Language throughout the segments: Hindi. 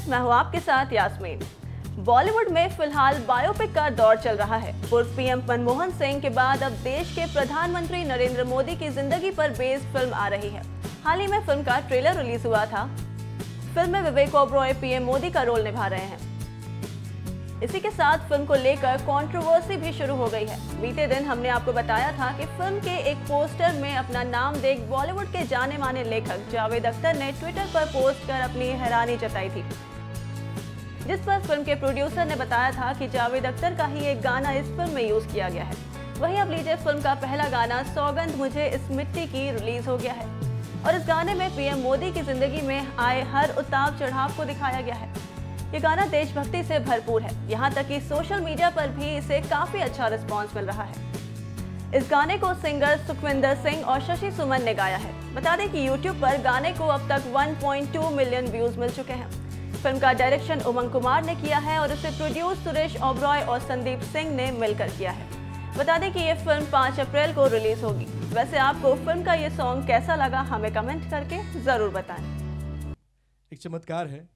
मैं हूं आपके साथ यास्मीन। बॉलीवुड में फिलहाल बायोपिक का दौर चल रहा है। पूर्व पीएम मनमोहन सिंह के बाद अब देश के प्रधानमंत्री नरेंद्र मोदी की जिंदगी पर बेस्ड फिल्म आ रही है। हाल ही में फिल्म का ट्रेलर रिलीज हुआ था। फिल्म में विवेक ओबरॉय पीएम मोदी का रोल निभा रहे हैं। इसी के साथ फिल्म को लेकर कंट्रोवर्सी भी शुरू हो गई है। बीते दिन हमने आपको बताया था कि फिल्म के एक पोस्टर में अपना नाम देख बॉलीवुड के जाने माने लेखक जावेद अख्तर ने ट्विटर पर पोस्ट कर अपनी हैरानी जताई थी, जिस पर फिल्म के प्रोड्यूसर ने बताया था कि जावेद अख्तर का ही एक गाना इस फिल्म में यूज किया गया है। वहीं अब लीजिए फिल्म का पहला गाना सौगंध मुझे इस मिट्टी की रिलीज हो गया है और इस गाने में पीएम मोदी की जिंदगी में आए हर उतार चढ़ाव को दिखाया गया है। ये गाना देशभक्ति से भरपूर है, यहाँ तक कि सोशल मीडिया पर भी इसे काफी अच्छा रिस्पांस मिल रहा है। इस गाने को सिंगर सुखविंदर सिंह और शशि सुमन ने गाया है। बता दें कि YouTube पर गाने को अब तक 1.2 मिलियन व्यूज मिल चुके हैं। फिल्म का डायरेक्शन उमंग कुमार ने किया है और इसे प्रोड्यूस सुरेश ओबरॉय और संदीप सिंह ने मिलकर किया है। बता दें कि ये फिल्म 5 अप्रैल को रिलीज होगी। वैसे आपको फिल्म का ये सॉन्ग कैसा लगा, हमें कमेंट करके जरूर बताएं। एक चमत्कार है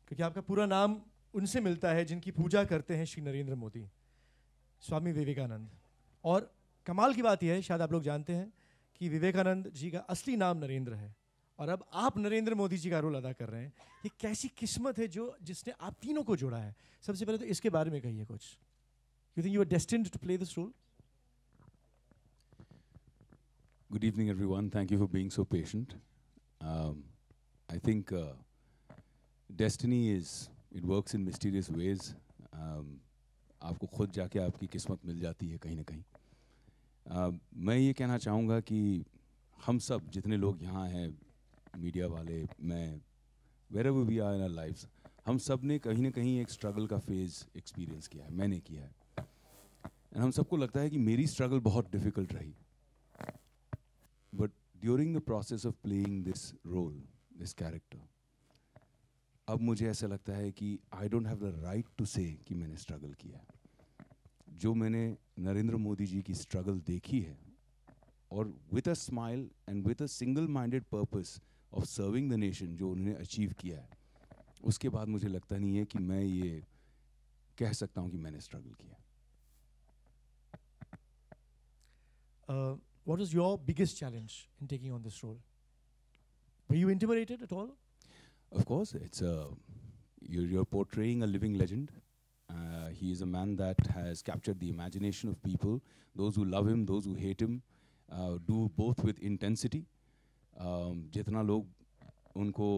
क्योंकि आपका पूरा नाम उनसे मिलता है जिनकी पूजा करते हैं श्री नरेंद्र मोदी, स्वामी विवेकानंद। और कमाल की बात यह है, शायद आप लोग जानते हैं कि विवेकानंद जी का असली नाम नरेंद्र है और अब आप नरेंद्र मोदी जी का रोल अदा कर रहे हैं। ये कैसी किस्मत है जो जिसने आप तीनों को जोड़ा है। सबसे पहले तो इसके बारे में कहिए कुछ। You think you are destined to play this role? Good evening, everyone. Thank you for being so patient. I think destiny it works in mysterious ways. आपको खुद जाके आपकी किस्मत मिल जाती है कहीं ना कहीं। मैं ये कहना चाहूँगा कि हम सब जितने लोग यहाँ हैं, मीडिया वाले, मैं, wherever we are in our lives, हम सब ने कहीं ना कहीं एक स्ट्रगल का फेज एक्सपीरियंस किया है। मैंने किया है। And हम सबको लगता है कि मेरी स्ट्रगल बहुत डिफिकल्ट रही। But during the process of playing this role, this character, अब मुझे ऐसा लगता है कि I don't have the right to say कि मैंने स्ट्रगल किया है। जो मैंने नरेंद्र मोदी जी की स्ट्रगल देखी है और with a smile and with a single-minded purpose of serving the nation जो उन्होंने अचीव किया है, उसके बाद मुझे लगता नहीं है कि मैं ये कह सकता हूँ कि मैंने स्ट्रगल किया। What was your biggest challenge in taking on this role? Were you intimidated at all? Of course, you're portraying a living legend. He is a man that has captured the imagination of people, those who love him, those who hate him, do both with intensity. जितना लोग उनको,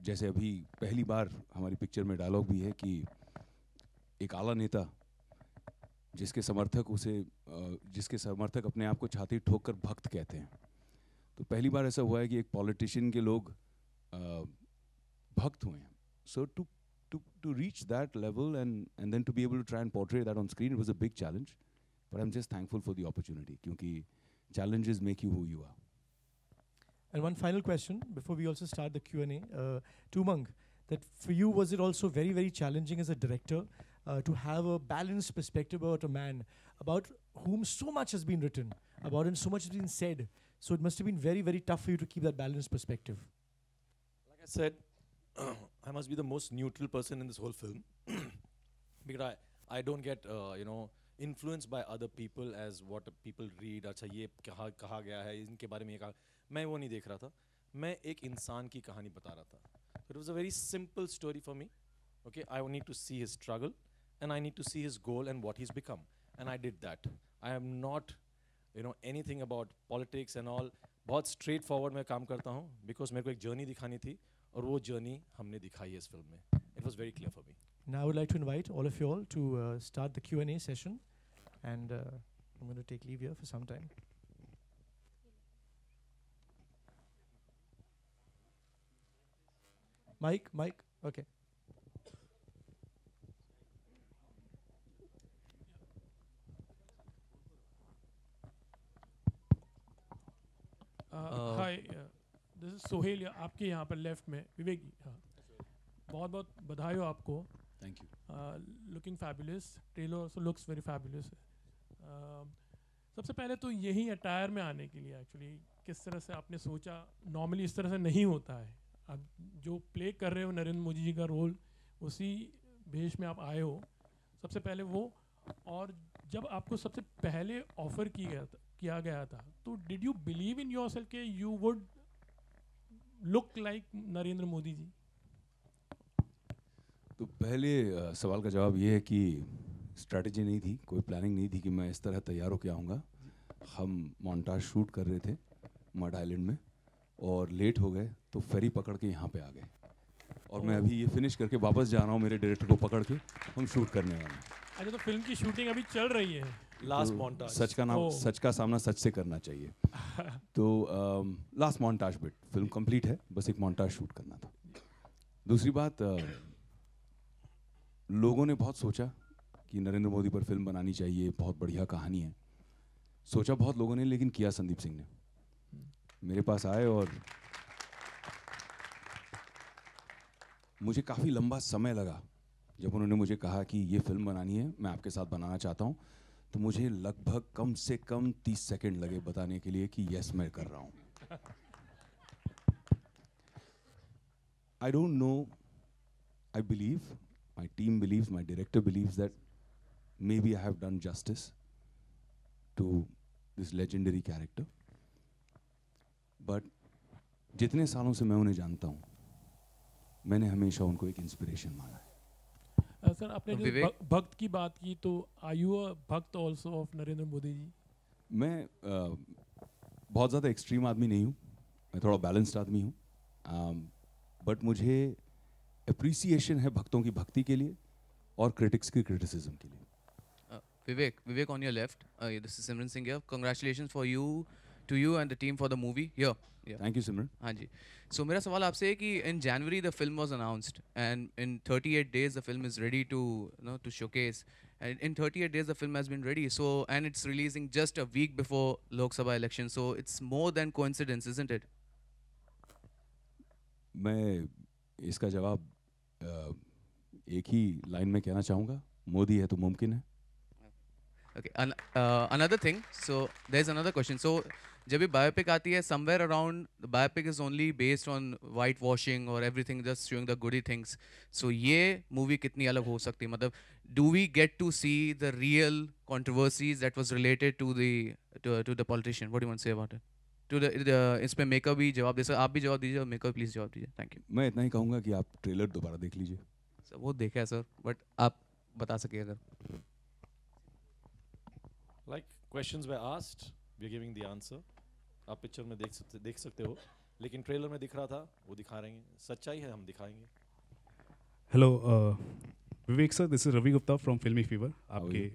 जैसे अभी पहली बार हमारी पिक्चर में डायलॉग भी है कि एक आला नेता जिसके समर्थक अपने आप को छाती ठोक कर भक्त कहते हैं, तो पहली बार ऐसा हुआ है कि एक पॉलिटिशियन के लोग भक्त हुए हैं। So to reach that level and then to be able to try and portray that on screen, it was a big challenge, but I'm just thankful for the opportunity क्योंकि challenges make you who you are. And one final question before we also start the Q&A, to Umang, that for you was it also very, very challenging as a director to have a balanced perspective about a man about whom so much has been written about and so much has been said, so it must have been very, very tough for you to keep that balanced perspective? Like I said, I must be the most neutral person in this whole film because I don't get influenced by other people as what people read. अच्छा ये कहा गया है, इनके बारे में ये कहा, मैं वो नहीं देख रहा था। मैं एक इंसान की कहानी बता रहा था। It was a very simple story for me. Okay, I need to see his struggle and I need to see his goal and what he's become, and I did that. I am not anything about politics and all. बहुत straight forward मैं काम करता हूँ because मेरे को एक journey दिखानी थी और वो journey हमने दिखाई है इस film में. It was very clear for me. Now I would like to invite all of you all to start the Q&A session, and I'm going to take leave here for some time. Mike, okay. Hi, this is Sohail, आपके यहाँ पर लेफ्ट में विवेक जी। हाँ, बहुत बहुत बधाई हो आपको। Thank you. Looking fabulous, trailer also looks very fabulous. सबसे पहले तो यही अटायर में आने के लिए एक्चुअली किस तरह से आपने सोचा? नॉर्मली इस तरह से नहीं होता है। आप जो प्ले कर रहे हो नरेंद्र मोदी जी का रोल, उसी भेष में आप आए हो, सबसे पहले वो, और जब आपको सबसे पहले ऑफर किया गया था तो did you believe in yourself कि you would look like Narendra Modi ji? तो पहले सवाल का जवाब ये है कि स्ट्रैटेजी नहीं थी, कोई प्लानिंग नहीं थी कि मैं इस तरह तैयार होकर आऊँगा। हम मोन्टाज शूट कर रहे थे मड आइलैंड में और लेट हो गए तो फेरी पकड़ के यहाँ पे आ गए, और मैं अभी ये फिनिश करके वापस जा रहा हूँ मेरे डायरेक्टर को पकड़ के, हम शूट करने वाले हैं। अच्छा, तो फिल्म की शूटिंग अभी चल रही है? Last montage. सच का सामना सच से करना चाहिए। तो last montage bit, film complete है, बस एक मोन्टाज शूट करना था। दूसरी बात, लोगों ने बहुत सोचा कि नरेंद्र मोदी पर फिल्म बनानी चाहिए, बहुत बढ़िया कहानी है, सोचा बहुत लोगों ने, लेकिन किया संदीप सिंह ने। मेरे पास आए और मुझे काफ़ी लंबा समय लगा जब उन्होंने मुझे कहा कि ये फिल्म बनानी है, मैं आपके साथ बनाना चाहता हूँ, तो मुझे लगभग कम से कम 30 सेकंड लगे बताने के लिए कि यस मैं कर रहा हूँ। I don't know, I believe, my team believes, my director believes that maybe I have done justice to this legendary character. But जितने सालों से मैं उन्हें जानता हूँ, मैंने हमेशा उनको एक इंस्पिरेशन माना है। सर, आपने जो भक्त की बात की, तो आर यू अ भक्त ऑल्सो ऑफ नरेंद्र मोदी जी? मैं बहुत ज़्यादा एक्सट्रीम आदमी नहीं हूँ, मैं थोड़ा बैलेंस्ड आदमी हूँ, बट मुझे अप्रिसिएशन है भक्तों की भक्ति के लिए और क्रिटिक्स की क्रिटिसिज्म के लिए। Vivek on your left. This is Simran Singh here. Congratulations to you and the team for the movie. Yeah. Thank you, Simran. हाँ जी. So मेरा सवाल आपसे है कि in January the film was announced and in 38 days the film is ready to to showcase. And in 38 days the film has been ready. So and it's releasing just a week before Lok Sabha election. So it's more than coincidence, isn't it? मैं इसका जवाब एक ही लाइन में कहना चाहूँगा, मोदी है तो मुमकिन है। Okay. Another thing. So there's another question. So जब भी बायोपिक आती है, somewhere around the biopic is only based on whitewashing or everything, just showing the goody things. So ये मूवी कितनी अलग हो सकती है? मतलब do we get to see the real controversies that was related to the politician? What do you want to say about it? To the इस पे मेकर भी जवाब दे सकते, आप भी जवाब दीजिए और मेकर प्लीज जवाब दीजिए। Thank you. मैं इतना ही कहूँगा कि आप ट्रेलर दोबारा देख लीजिए। सर वो देखा है सर, बट आप बता सके अगर। Like questions were asked, we are giving the answer. आप पिक्चर में देख सकते हो, लेकिन ट्रेलर में दिख रहा था वो दिखा रहे हैं, सच्चाई है हम दिखाएंगे। Hello Vivek sir, this is Ravi Gupta from Filmy Fever, आपके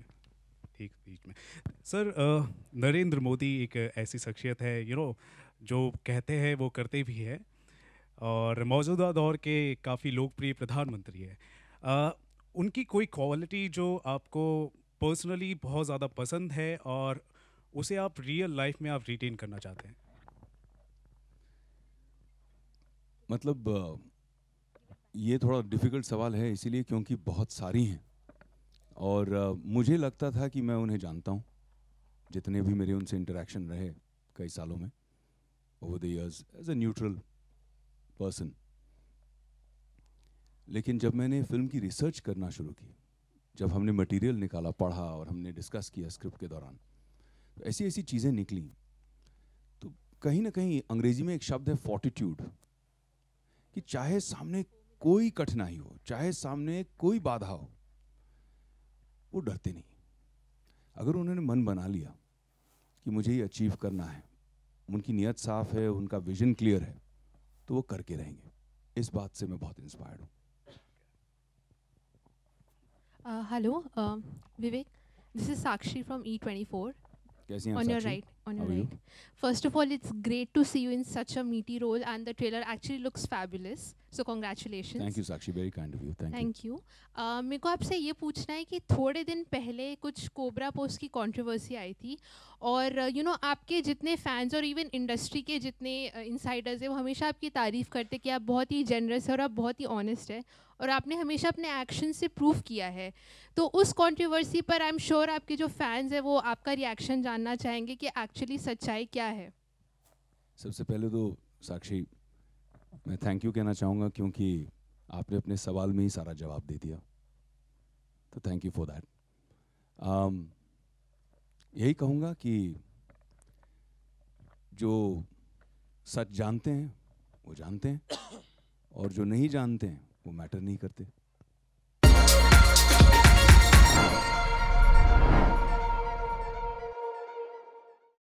ठीक बीच में। सर नरेंद्र मोदी एक ऐसी शख्सियत है जो कहते हैं वो करते भी है, और मौजूदा दौर के काफ़ी लोकप्रिय प्रधानमंत्री है। उनकी कोई क्वालिटी जो आपको पर्सनली बहुत ज़्यादा पसंद है और उसे आप रियल लाइफ में आप रिटेन करना चाहते हैं? मतलब ये थोड़ा डिफ़िकल्ट सवाल है इसीलिए क्योंकि बहुत सारी हैं, और मुझे लगता था कि मैं उन्हें जानता हूँ, जितने भी मेरे उनसे इंटरेक्शन रहे कई सालों में over the years as a neutral person. लेकिन जब मैंने फिल्म की रिसर्च करना शुरू की, जब हमने मटेरियल निकाला, पढ़ा और हमने डिस्कस किया स्क्रिप्ट के दौरान, तो ऐसी ऐसी चीज़ें निकली, तो कहीं ना कहीं अंग्रेजी में एक शब्द है फॉर्टिट्यूड, कि चाहे सामने कोई कठिनाई हो, चाहे सामने कोई बाधा हो, वो डरते नहीं। अगर उन्होंने मन बना लिया कि मुझे ये अचीव करना है, उनकी नीयत साफ है, उनका विजन क्लियर है, तो वो करके रहेंगे। इस बात से मैं बहुत इंस्पायर्ड हूँ। Hello, Vivek. This is Sakshi from E24. कैसी हैं आप On your Sakshi? right. On your How are you? right. First of all, it's great to see you in such a meaty role, and the trailer actually looks fabulous. So congratulations. Thank you, Sakshi. Very kind of you. Thank you. Thank you. मेरे को आपसे ये पूछना है कि थोड़े दिन पहले कुछ कोबरा पोस्ट की कंट्रोवर्सी आई थी, और आपके जितने फैंस और इवन इंडस्ट्री के जितने इनसाइडर्स हैं वो हमेशा आपकी तारीफ़ करते कि आप बहुत ही जेनरस है और आप बहुत ही ऑनेस्ट है, और आपने हमेशा अपने एक्शन से प्रूव किया है। तो उस कंट्रोवर्सी पर आई एम श्योर आपके जो फैंस हैं वो आपका रिएक्शन जानना चाहेंगे कि एक्चुअली सच्चाई क्या है। सबसे पहले तो साक्षी, मैं थैंक यू कहना चाहूँगा क्योंकि आपने अपने सवाल में ही सारा जवाब दे दिया, तो थैंक यू फॉर दैट। यही कहूँगा कि जो सच जानते हैं वो जानते हैं, और जो नहीं जानते हैं वो मैटर नहीं करते।